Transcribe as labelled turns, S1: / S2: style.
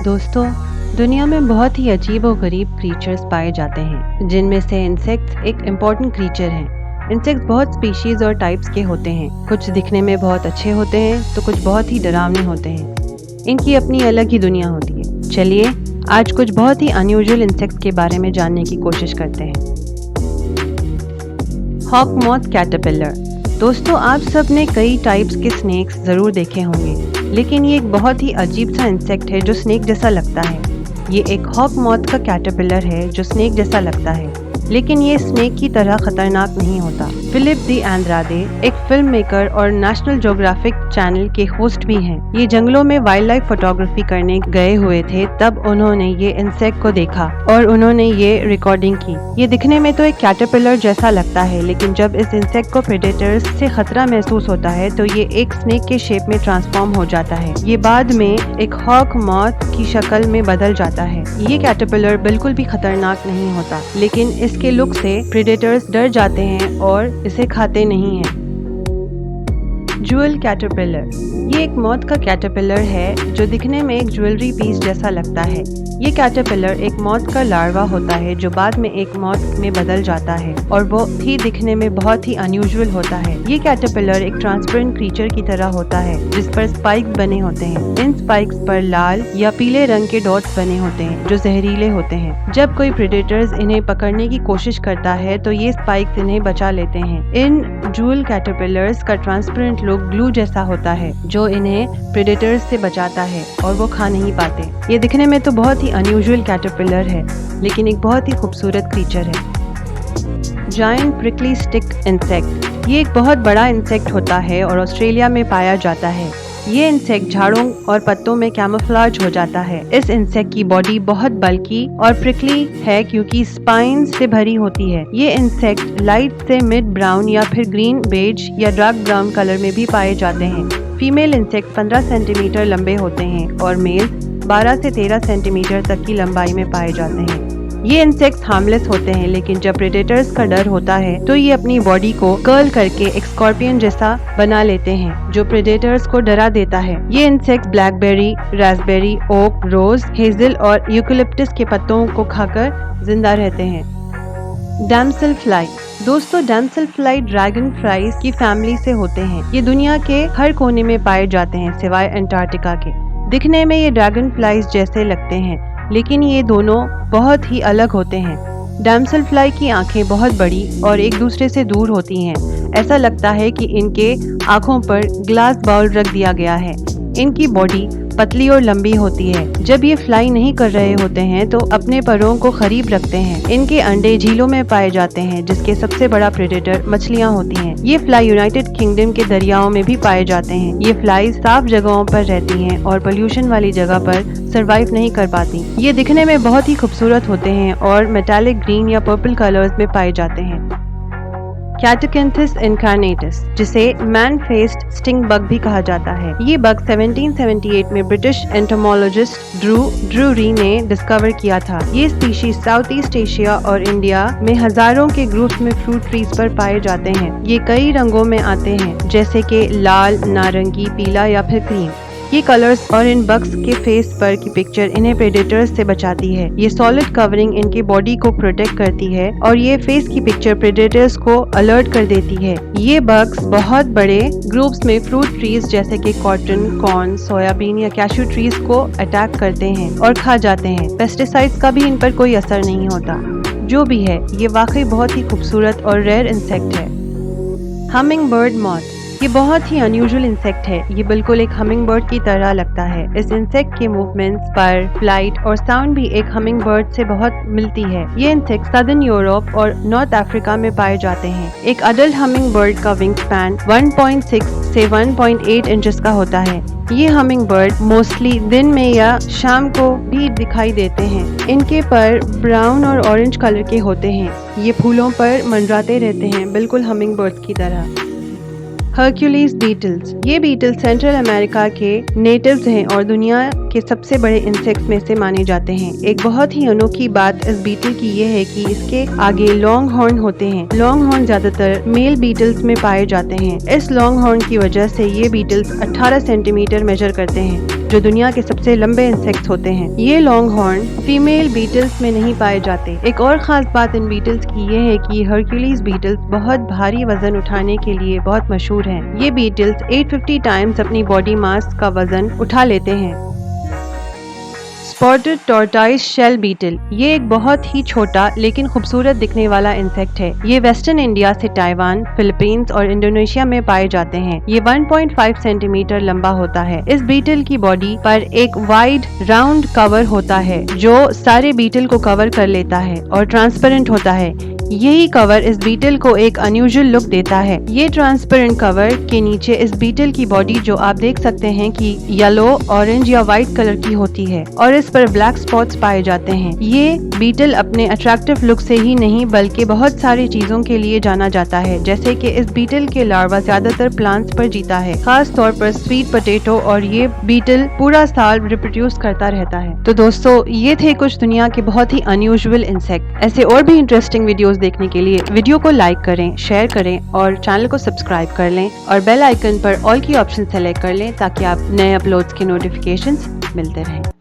S1: दोस्तों, दुनिया में बहुत ही अजीब और गरीब क्रीचर्स पाए जाते हैं, जिनमें से इंसेक्ट्स एक इम्पॉर्टेंट क्रीचर हैं। इंसेक्ट्स बहुत स्पीशीज और टाइप्स के होते हैं। कुछ दिखने में बहुत अच्छे होते हैं तो कुछ बहुत ही डरावने होते हैं। इनकी अपनी अलग ही दुनिया होती है। चलिए आज कुछ बहुत ही अनयूजुअल इंसेक्ट्स के बारे में जानने की कोशिश करते हैं। Hawk moth caterpillar. दोस्तों, आप सब ने कई टाइप्स के स्नेक्स ज़रूर देखे होंगे, लेकिन ये एक बहुत ही अजीब सा इंसेक्ट है जो स्नेक जैसा लगता है। ये एक हॉक मॉथ का कैटरपिलर है जो स्नेक जैसा लगता है, लेकिन ये स्नेक की तरह खतरनाक नहीं होता। फिलिप डी एंड्राडे एक फिल्म मेकर और नेशनल ज्योग्राफिक चैनल के होस्ट भी हैं। ये जंगलों में वाइल्ड लाइफ फोटोग्राफी करने गए हुए थे, तब उन्होंने ये इंसेक्ट को देखा और उन्होंने ये रिकॉर्डिंग की। ये दिखने में तो एक कैटरपिलर जैसा लगता है, लेकिन जब इस इंसेक्ट को प्रेडेटर्स से खतरा महसूस होता है तो ये एक स्नेक के शेप में ट्रांसफॉर्म हो जाता है। ये बाद में एक हॉक मॉथ की शक्ल में बदल जाता है। ये कैटरपिलर बिल्कुल भी खतरनाक नहीं होता, लेकिन इसके लुक से प्रेडेटर्स डर जाते हैं और इसे खाते नहीं हैं। Jewel caterpillar. ये एक मॉथ का कैटरपिलर है जो दिखने में एक ज्वेलरी पीस जैसा लगता है। ये कैटरपिलर एक मॉथ का लार्वा होता है जो बाद में एक मॉथ में बदल जाता है और वो भी दिखने में बहुत ही अनयूजुअल होता है। ये कैटरपिलर एक ट्रांसपेरेंट क्रीचर की तरह होता है जिस पर स्पाइक्स बने होते हैं। इन स्पाइक्स पर लाल या पीले रंग के डॉट्स बने होते हैं जो जहरीले होते हैं। जब कोई प्रेडेटर्स इन्हें पकड़ने की कोशिश करता है तो ये स्पाइक्स इन्हें बचा लेते हैं। इन ज्वेल कैटरपिलर्स का ट्रांसपेरेंट लुक ग्लू जैसा होता है जो इन्हें प्रेडेटर्स से बचाता है और वो खा नहीं पाते। ये दिखने में तो बहुत ही अनयूजुअल कैटरपिलर है, लेकिन एक बहुत ही खूबसूरत क्रीचर है। Giant prickly stick insect. ये एक बहुत बड़ा इंसेक्ट होता है और ऑस्ट्रेलिया में पाया जाता है। ये इंसेक्ट झाड़ों और पत्तों में कैमोफ्लेज हो जाता है। इस इंसेक्ट की बॉडी बहुत बल्की और प्रिकली है क्योंकि स्पाइन्स से भरी होती है। ये इंसेक्ट लाइट से मिड ब्राउन या फिर ग्रीन बेज या डार्क ब्राउन कलर में भी पाए जाते हैं। फीमेल इंसेक्ट 15 सेंटीमीटर लंबे होते हैं और मेल 12 से 13 सेंटीमीटर तक की लंबाई में पाए जाते हैं। ये इंसेक्ट्स हार्मलेस होते हैं, लेकिन जब प्रेडेटर्स का डर होता है तो ये अपनी बॉडी को कर्ल करके एक स्कॉर्पियन जैसा बना लेते हैं जो प्रेडेटर्स को डरा देता है। ये इंसेक्ट ब्लैकबेरी, रास्पबेरी, ओक, रोज, हेजल और यूकेलिप्टस के पत्तों को खाकर जिंदा रहते हैं। Damsel fly. दोस्तों, डैमसेल फ्लाई ड्रैगन फ्लाइज की फैमिली से होते हैं। ये दुनिया के हर कोने में पाए जाते हैं सिवाय अंटार्कटिका के। दिखने में ये ड्रैगन फ्लाइज जैसे लगते हैं, लेकिन ये दोनों बहुत ही अलग होते हैं। डैमसेल फ्लाई की आंखें बहुत बड़ी और एक दूसरे से दूर होती हैं। ऐसा लगता है कि इनके आंखों पर ग्लास बाउल रख दिया गया है। इनकी बॉडी पतली और लंबी होती है। जब ये फ्लाई नहीं कर रहे होते हैं तो अपने परों को करीब रखते हैं। इनके अंडे झीलों में पाए जाते हैं, जिसके सबसे बड़ा प्रेडेटर मछलियाँ होती हैं। ये फ्लाई यूनाइटेड किंगडम के दरियाओं में भी पाए जाते हैं। ये फ्लाई साफ जगहों पर रहती हैं और पोल्यूशन वाली जगह पर सरवाइव नहीं कर पाती। ये दिखने में बहुत ही खूबसूरत होते हैं और मेटालिक ग्रीन या पर्पल कलर्स में पाए जाते हैं। कैटकिंथिस इनकार्नेटस, जिसे मैन फेस्ड स्टिंग बग भी कहा जाता है। ये बग 1778 में ब्रिटिश एंटोमोलॉजिस्ट ड्रू री ने डिस्कवर किया था। ये स्पीशीज साउथ ईस्ट एशिया और इंडिया में हजारों के ग्रुप्स में फ्रूट ट्रीज पर पाए जाते हैं। ये कई रंगों में आते हैं, जैसे कि लाल, नारंगी, पीला या फिर क्रीम। ये कलर्स और इन बग्स के फेस पर की पिक्चर इन्हें प्रेडेटर्स से बचाती है। ये सॉलिड कवरिंग इनके बॉडी को प्रोटेक्ट करती है और ये फेस की पिक्चर प्रेडेटर्स को अलर्ट कर देती है। ये बग्स बहुत बड़े ग्रुप्स में फ्रूट ट्रीज जैसे कि कॉटन, कॉर्न, सोयाबीन या कैशू ट्रीज को अटैक करते हैं और खा जाते हैं। पेस्टिसाइड्स का भी इन पर कोई असर नहीं होता। जो भी है, ये वाकई बहुत ही खूबसूरत और रेयर इंसेक्ट है। Humming bird moth. ये बहुत ही अनयूजुअल इंसेक्ट है। ये बिल्कुल एक हमिंग बर्ड की तरह लगता है। इस इंसेक्ट के मूवमेंट्स, पर, फ्लाइट और साउंड भी एक हमिंग बर्ड से बहुत मिलती है। ये इंसेक्ट सदर्न यूरोप और नॉर्थ अफ्रीका में पाए जाते हैं। एक अडल्ट हमिंग बर्ड का विंग स्पैन 1.6 से 1.8 इंचेस का होता है। ये हमिंग बर्ड मोस्टली दिन में या शाम को भी दिखाई देते हैं। इनके पर ब्राउन और ऑरेंज कलर के होते हैं। ये फूलों पर मंडराते रहते हैं, बिल्कुल हमिंग बर्ड्स की तरह। Hercules beetles. ये बीटल्स सेंट्रल अमेरिका के नेटिव्स हैं और दुनिया के सबसे बड़े इंसेक्ट्स में से माने जाते हैं। एक बहुत ही अनोखी बात इस बीटल की ये है कि इसके आगे लॉन्ग हॉर्न होते हैं। लॉन्ग हॉर्न ज्यादातर मेल बीटल्स में पाए जाते हैं। इस लॉन्ग हॉर्न की वजह से ये बीटल्स 18 सेंटीमीटर मेजर करते हैं, जो दुनिया के सबसे लंबे इंसेक्ट्स होते हैं। ये लॉन्ग हॉर्न फीमेल बीटल्स में नहीं पाए जाते। एक और खास बात इन बीटल्स की ये है कि हरक्यूलिस बीटल्स बहुत भारी वजन उठाने के लिए बहुत मशहूर हैं। ये बीटल्स 850 टाइम्स अपनी बॉडी मास का वजन उठा लेते हैं। स्पॉटेड टॉर्टोइस शेल बीटल, ये एक बहुत ही छोटा लेकिन खूबसूरत दिखने वाला इंसेक्ट है। ये वेस्टर्न इंडिया से ताइवान, फिलीपींस और इंडोनेशिया में पाए जाते हैं। ये 1.5 सेंटीमीटर लंबा होता है। इस बीटल की बॉडी पर एक वाइड राउंड कवर होता है जो सारे बीटल को कवर कर लेता है और ट्रांसपेरेंट होता है। यही कवर इस बीटल को एक अनयूजुअल लुक देता है। ये ट्रांसपेरेंट कवर के नीचे इस बीटल की बॉडी जो आप देख सकते हैं कि येलो, ऑरेंज या व्हाइट कलर की होती है और इस पर ब्लैक स्पॉट्स पाए जाते हैं। ये बीटल अपने अट्रैक्टिव लुक से ही नहीं बल्कि बहुत सारी चीजों के लिए जाना जाता है, जैसे कि इस बीटल के लार्वा ज्यादातर प्लांट्स पर जीता है, खास तौर पर स्वीट पोटैटो, और ये बीटल पूरा साल रिप्रोड्यूस करता रहता है। तो दोस्तों, ये थे कुछ दुनिया के बहुत ही अनयूजुअल इंसेक्ट। ऐसे और भी इंटरेस्टिंग वीडियोस देखने के लिए वीडियो को लाइक करें, शेयर करें और चैनल को सब्सक्राइब कर लें और बेल आइकन पर ऑल की ऑप्शन सेलेक्ट कर लें ताकि आप नए अपलोड्स के नोटिफिकेशंस मिलते रहें।